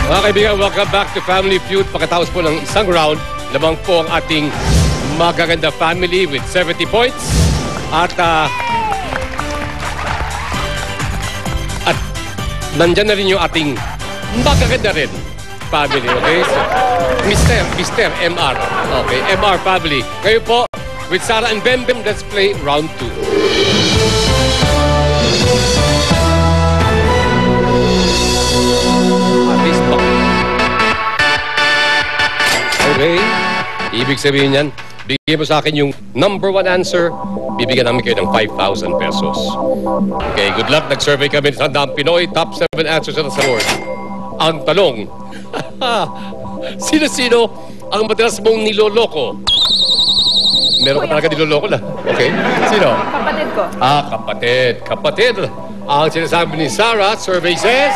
Mga kaibigan, welcome back to Family Feud. Pagkatapos po ng isang round, lamang po ang ating magaganda family with 70 points. At nandyan na rin yung ating magaganda rin family, okay? So, Mr. MR. Okay, MR family. Ngayon po, with Sarah and Bembem, let's play round 2. Okay, ibig sabihin yan, bigyan mo sa akin yung number 1 answer, bibigyan namin kayo ng 5,000 pesos. Okay, good luck. Nag-survey kami sa Tandang Pinoy. Top 7 answers na sa board. Ang tanong, sino-sino ang madalas mong niloloko? Meron ka talaga niloloko na. Okay, sino? Kapatid ko. Kapatid. Kapatid. Ang sinasabi ni Sarah, survey says...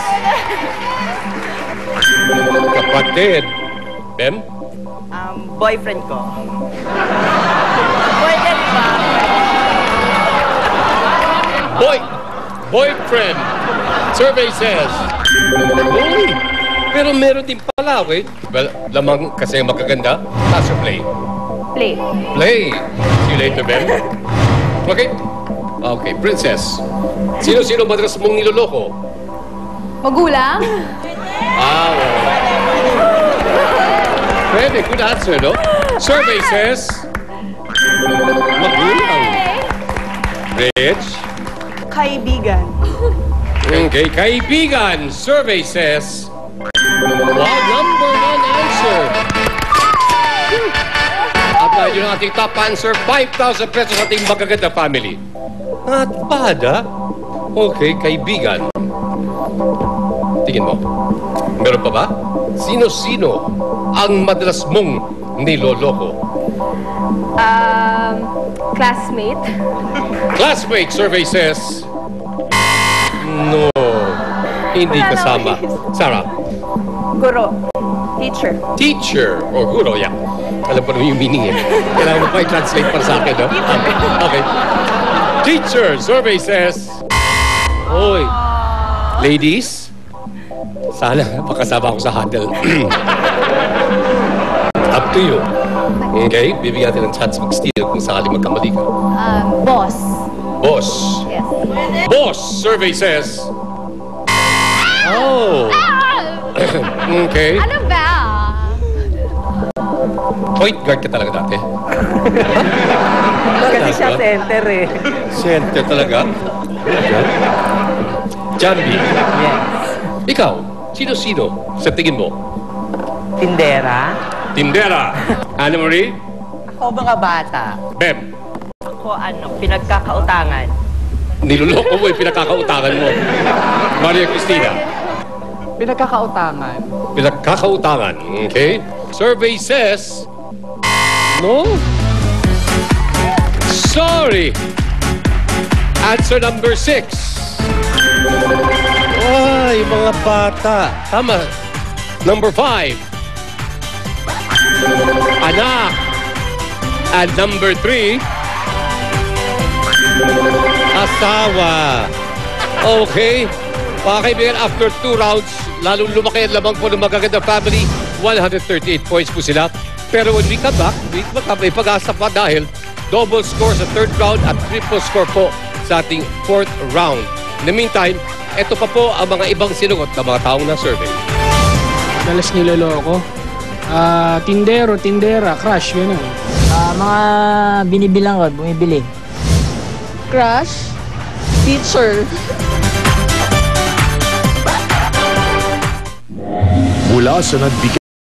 Kapatid. Bem? Boyfriend ko. Boyfriend ba? Boyfriend. Survey says... Uy, pero meron din pala, okay? Well, lamang kasi magaganda. Pass or play? Play. Play. See you later, Ben. Okay? Okay, princess. Sino-sino madalas mong niloloko? Magulang? Pwede, good answer, no? Survey says... Magulang. Rich? Kaibigan. Okay, kaibigan. Survey says... Wow, number 1 answer. At yun ang ating top answer, 5,000 pesos sa ating magaganda family. At pada? Okay, kaibigan. Tingin mo. Meron pa ba? Sino-sino ang madalas mong niloloko? Classmate. Classmate, survey says... No. Hindi kasama. Sarah? Guro. Teacher. Teacher or guro, yeah. Alam pa naman yung meaning eh. Kailangan mo pa i-translate para sa akin, no? Okay. Teacher, survey says... Oy. Ladies? Sana makasama ako sa huddle. Up to you. Okay? Bibigyan natin ng chance mag-steal kung sakali magkamali ka. Boss. Boss. Yes. Boss, survey says... Oh. Okay. Ano ba? Point guard ka talaga dati. Kasi siya center eh. Center talaga? Jambi. Yes. Ikaw, sino-sino sa tingin mo? Tindera. Tindera. Anna Marie? Ako mga bata. Bem. Ako pinagkakautangan. Niloloko mo yung pinakakautangan mo. Maria Cristina. Pinagkakautangan. Pinakakautangan. Okay. Survey says... No? Sorry. Answer number 6. Ay, mga bata. Tama. Number 5. Anak. And number 3. Asawa. Okay. Mga kaibigan, after 2 rounds, lalong lumaki ang lamang po ng magaganda family. 138 points po sila. Pero when we come back, may pag-asa pa dahil double score sa 3rd round at triple score po sa ating 4th round. In the meantime, ito pa po ang mga ibang sinugot na mga taong na-survey. Dalas niloloko. Tindero, tindera, crush, gano'n. Mga binibilang ko, bumibili. Crush. Teacher. Mula sa nagbigay